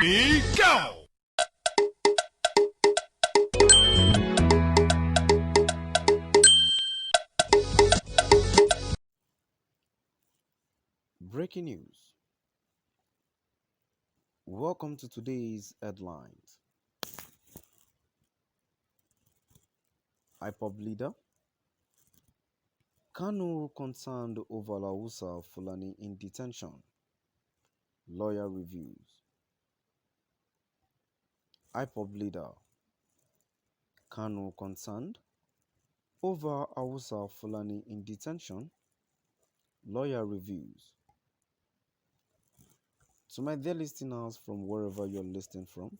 Go! Breaking news. Welcome to today's headlines. IPOB leader Kanu concerned over Hausa Fulånï in detention. Lawyer reviews. IPOB leader Kanu concerned over Hausa Fulånï in detention. Lawyer reviews. To my dear listeners from wherever you're listening from,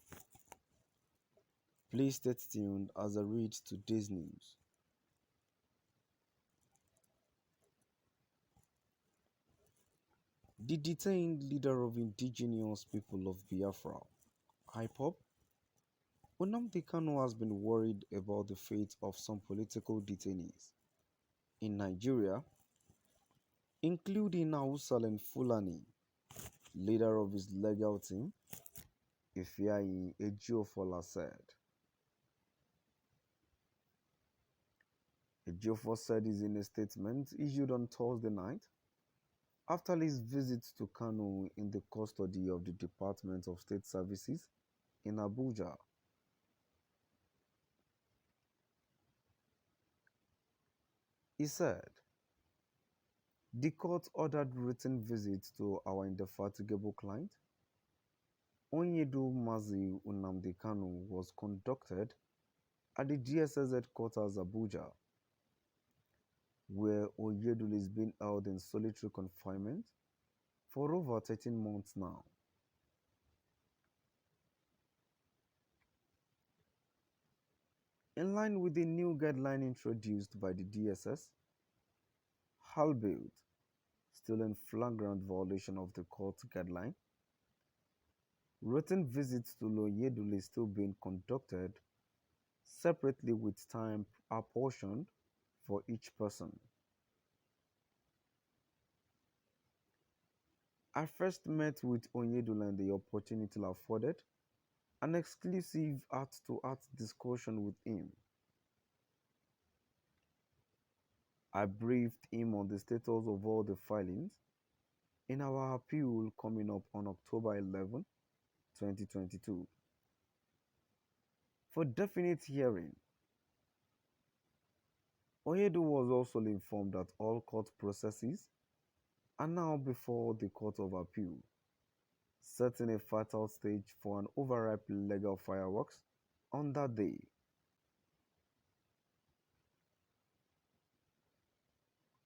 please stay tuned as I read today's news. The detained leader of indigenous people of Biafra, IPOB, Nnamdi Kanu, has been worried about the fate of some political detainees in Nigeria, including Hausa and Fulani. Leader of his legal team, Ifeanyi Ejiofor, said. Ejiofor said this in a statement issued on Thursday night after his visit to Kanu in the custody of the Department of State Services in Abuja. He said, "The court ordered written visits to our indefatigable client, Onyedu Mazi Nnamdi Kanu, was conducted at the DSS headquarters Abuja, where Onyedu is being held in solitary confinement for over 13 months now. In line with the new guideline introduced by the DSS, albeit still in flagrant violation of the court guideline, written visits to Onyedu is still being conducted separately with time apportioned for each person. I first met with Onyedu and the opportunity afforded an exclusive heart-to-heart discussion with him. I briefed him on the status of all the filings in our appeal coming up on October 11, 2022, for definite hearing. Onyedu was also informed that all court processes are now before the Court of Appeal, setting a fertile stage for an overripe legal fireworks on that day.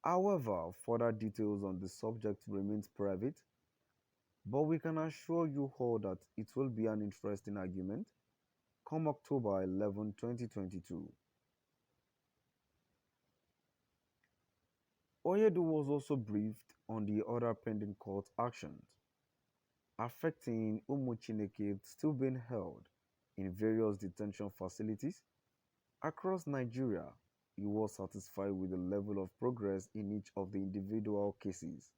However, further details on the subject remains private, but we can assure you all that it will be an interesting argument come October 11, 2022. Onyedu was also briefed on the other pending court actions affecting Umu Chineke still being held in various detention facilities across Nigeria. He was satisfied with the level of progress in each of the individual cases.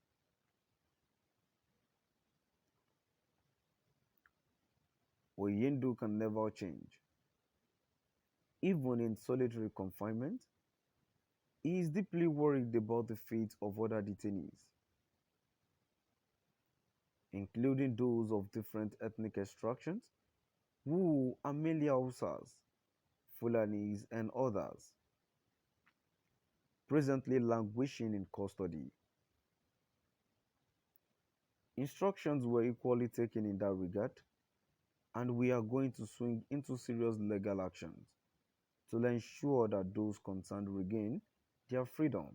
Onyedu can never change. Even in solitary confinement, he is deeply worried about the fate of other detainees, including those of different ethnic extractions who are mainly Hausas, Fulani, and others, presently languishing in custody. Instructions were equally taken in that regard, and we are going to swing into serious legal actions to ensure that those concerned regain their freedom.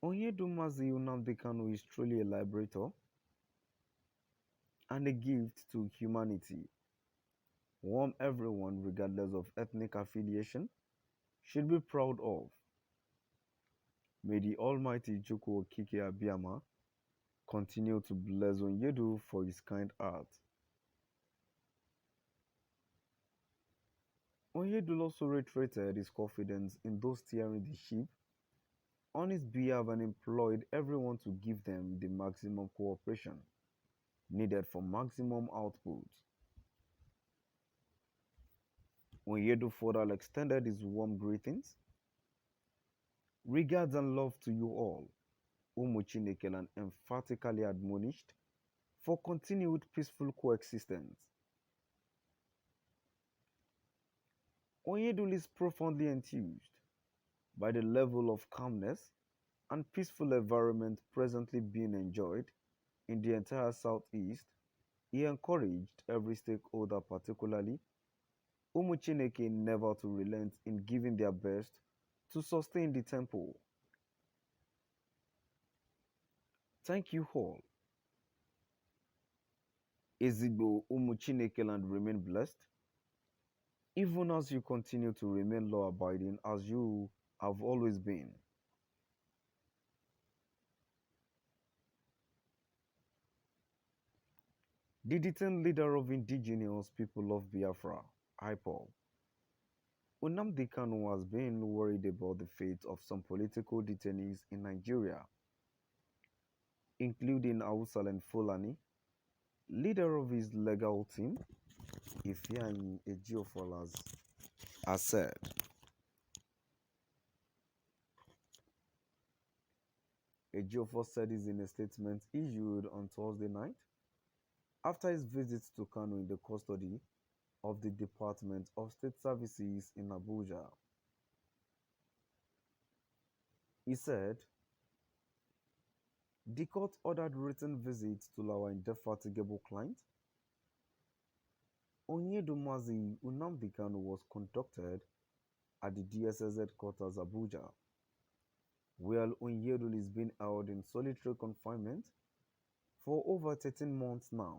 Onyedu Mazi Nnamdi Kanu is truly a liberator and a gift to humanity, one everyone, regardless of ethnic affiliation, should be proud of. May the Almighty Chukwu Okike Abiyama continue to bless Onyedu for his kind heart. Onyedu also reiterated his confidence in those steering the ship on his behalf and implored everyone to give them the maximum cooperation needed for maximum output. Onyedu further extended his warm greetings, regards and love to you all, Umuchinekel, and emphatically admonished for continued peaceful coexistence. Onyedul is profoundly enthused by the level of calmness and peaceful environment presently being enjoyed in the entire Southeast. He encouraged every stakeholder, particularly Umuchineke, never to relent in giving their best to sustain the temple. Thank you all. Ezigbo Umuchineke, and remain blessed, even as you continue to remain law abiding as you have always been. The detained leader of indigenous people of Biafra, IPOB, Nnamdi Kanu, has been worried about the fate of some political detainees in Nigeria, including Hausa and Fulani. Leader of his legal team, Ifeanyi Ejiofor, has said. Ejiofor said this in a statement issued on Thursday night after his visit to Kanu in the custody of the Department of State Services in Abuja. He said, the court ordered written visits to our indefatigable client. Onyedumazi Nnamdi Kanu was conducted at the DSS headquarters Abuja, where Onyedul is being held in solitary confinement for over 13 months now.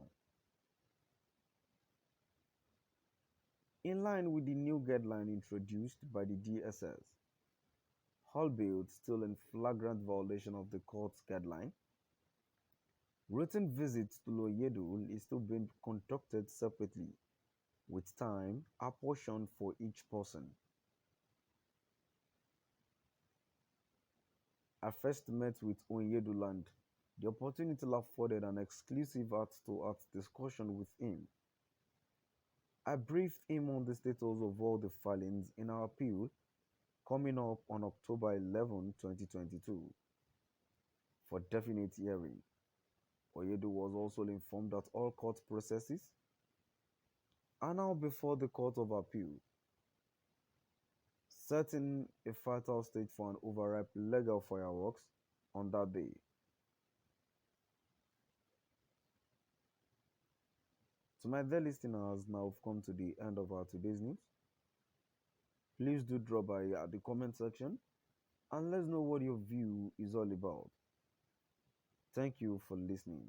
In line with the new guideline introduced by the DSS, albeit still in flagrant violation of the court's guideline, written visits to Onyedul is still being conducted separately, with time apportioned for each person. I first met with Onyedul, and the opportunity afforded an exclusive heart-to-heart discussion with him. I briefed him on the status of all the filings in our appeal coming up on October 11, 2022, for definite hearing. Onyedul was also informed that all court processes are now before the Court of Appeal, setting a fatal stage for an overripe legal fireworks on that day. So my dear listeners, now we've come to the end of our today's news. Please do drop by at the comment section and let us know what your view is all about. Thank you for listening.